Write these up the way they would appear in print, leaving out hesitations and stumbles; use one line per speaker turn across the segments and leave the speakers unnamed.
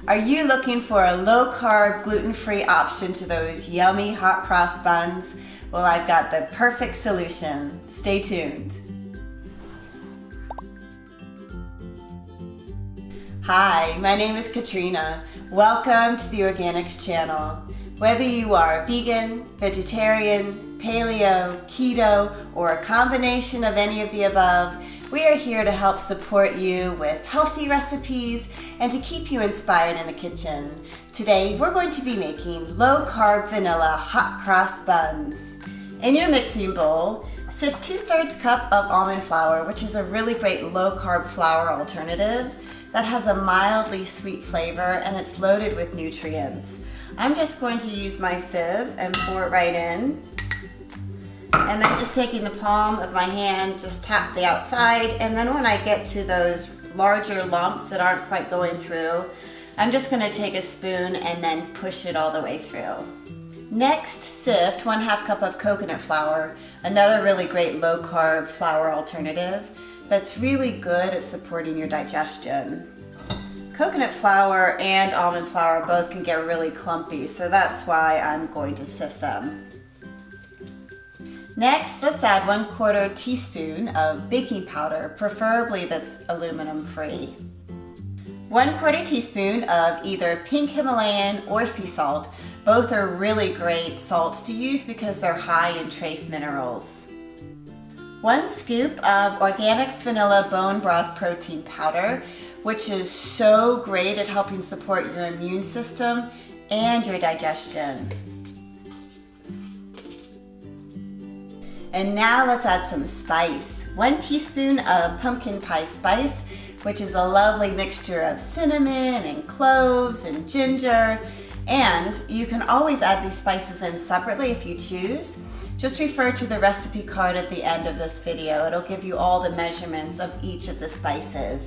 Are you looking for a low-carb, gluten-free option to those yummy hot cross buns? Well, I've got the perfect solution. Stay tuned. Hi, my name is Katrina. Welcome to the Organixx channel. Whether you are vegan, vegetarian, paleo, keto, or a combination of any of the above, we are here to help support you with healthy recipes and to keep you inspired in the kitchen. Today, we're going to be making low-carb vanilla hot cross buns. In your mixing bowl, sift 2/3 cup of almond flour, which is a really great low-carb flour alternative that has a mildly sweet flavor and it's loaded with nutrients. I'm just going to use my sieve and pour it right in. And then just taking the palm of my hand, just tap the outside. And then when I get to those larger lumps that aren't quite going through, I'm just gonna take a spoon and then push it all the way through. Next, sift 1/2 cup of coconut flour, another really great low-carb flour alternative that's really good at supporting your digestion. Coconut flour and almond flour both can get really clumpy, so that's why I'm going to sift them. Next, let's add 1/4 teaspoon of baking powder, preferably that's aluminum free. 1/4 teaspoon of either pink Himalayan or sea salt. Both are really great salts to use because they're high in trace minerals. 1 scoop of Organixx vanilla bone broth protein powder, which is so great at helping support your immune system and your digestion. And now let's add some spice. 1 teaspoon of pumpkin pie spice, which is a lovely mixture of cinnamon and cloves and ginger. And you can always add these spices in separately if you choose. Just refer to the recipe card at the end of this video. It'll give you all the measurements of each of the spices.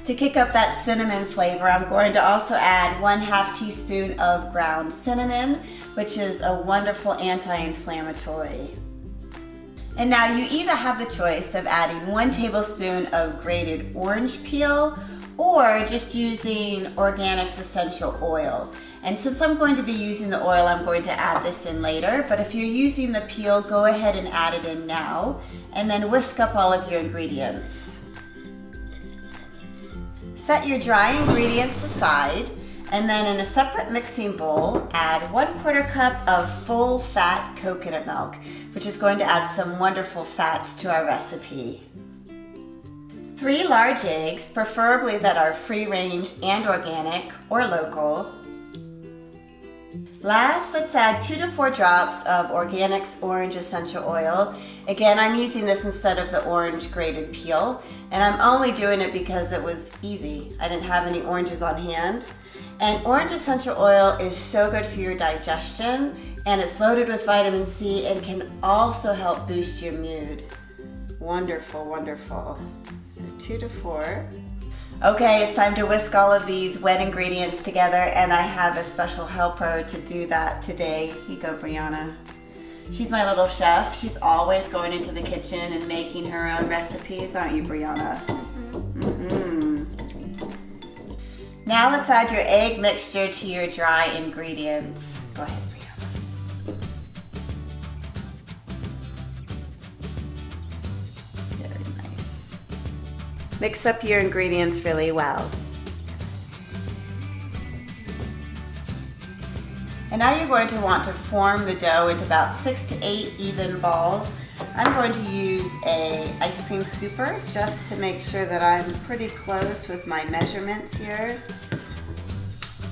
To kick up that cinnamon flavor, I'm going to also add 1/2 teaspoon of ground cinnamon, which is a wonderful anti-inflammatory. And now you either have the choice of adding 1 tablespoon of grated orange peel or just using Organixx essential oil. And since I'm going to be using the oil, I'm going to add this in later, but if you're using the peel, go ahead and add it in now, and then whisk up all of your ingredients. Set your dry ingredients aside, and then in a separate mixing bowl, add 1/4 cup of full fat coconut milk, which is going to add some wonderful fats to our recipe. 3 large eggs, preferably that are free range and organic or local. Last, let's add 2 to 4 drops of Organixx orange essential oil. Again, I'm using this instead of the orange grated peel, and I'm only doing it because it was easy. I didn't have any oranges on hand. And orange essential oil is so good for your digestion, and it's loaded with vitamin C and can also help boost your mood. Wonderful, wonderful. So 2 to 4. Okay, it's time to whisk all of these wet ingredients together, and I have a special helper to do that today. Here you go, Brianna. She's my little chef. She's always going into the kitchen and making her own recipes, aren't you, Brianna? Mm-hmm. Now let's add your egg mixture to your dry ingredients. Go ahead, Brianna. Very nice. Mix up your ingredients really well. And now you're going to want to form the dough into about 6 to 8 even balls. I'm going to use an ice cream scooper just to make sure that I'm pretty close with my measurements here.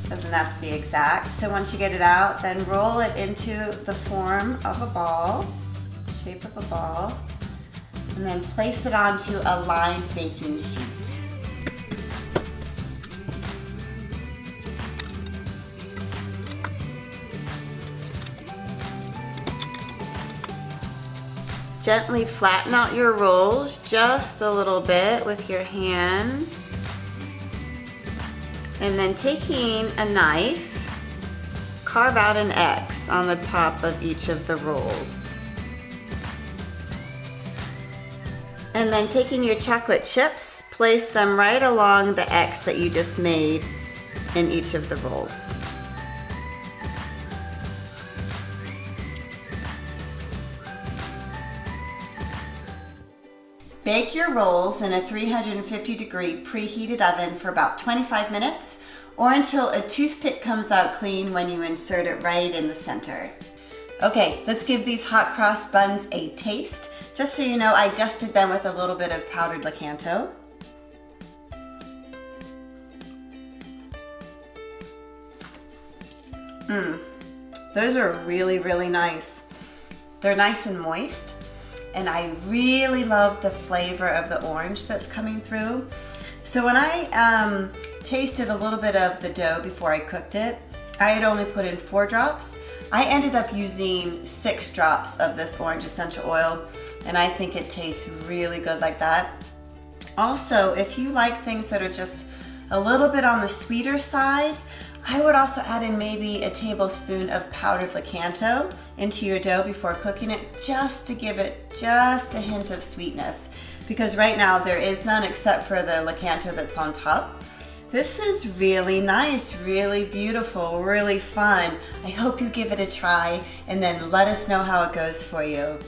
Doesn't have to be exact. So once you get it out, then roll it into the form of a ball, shape of a ball, and then place it onto a lined baking sheet. Gently flatten out your rolls just a little bit with your hand. And then taking a knife, carve out an X on the top of each of the rolls. And then taking your chocolate chips, place them right along the X that you just made in each of the rolls. Bake your rolls in a 350-degree preheated oven for about 25 minutes or until a toothpick comes out clean when you insert it right in the center. Okay, let's give these hot cross buns a taste. Just so you know, I dusted them with a little bit of powdered Lakanto. Those are really, really nice. They're nice and moist, and I really love the flavor of the orange that's coming through. So when I tasted a little bit of the dough before I cooked it, I had only put in 4 drops. I ended up using 6 drops of this orange essential oil, and I think it tastes really good like that. Also, if you like things that are just a little bit on the sweeter side, I would also add in maybe a tablespoon of powdered Lakanto into your dough before cooking it, just to give it just a hint of sweetness. Because right now there is none except for the Lakanto that's on top. This is really nice, really beautiful, really fun. I hope you give it a try and then let us know how it goes for you.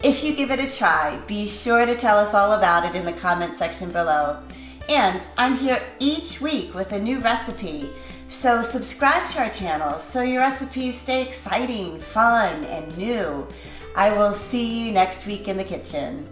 If you give it a try, be sure to tell us all about it in the comment section below. And I'm here each week with a new recipe. So subscribe to our channel so your recipes stay exciting, fun, and new. I will see you next week in the kitchen.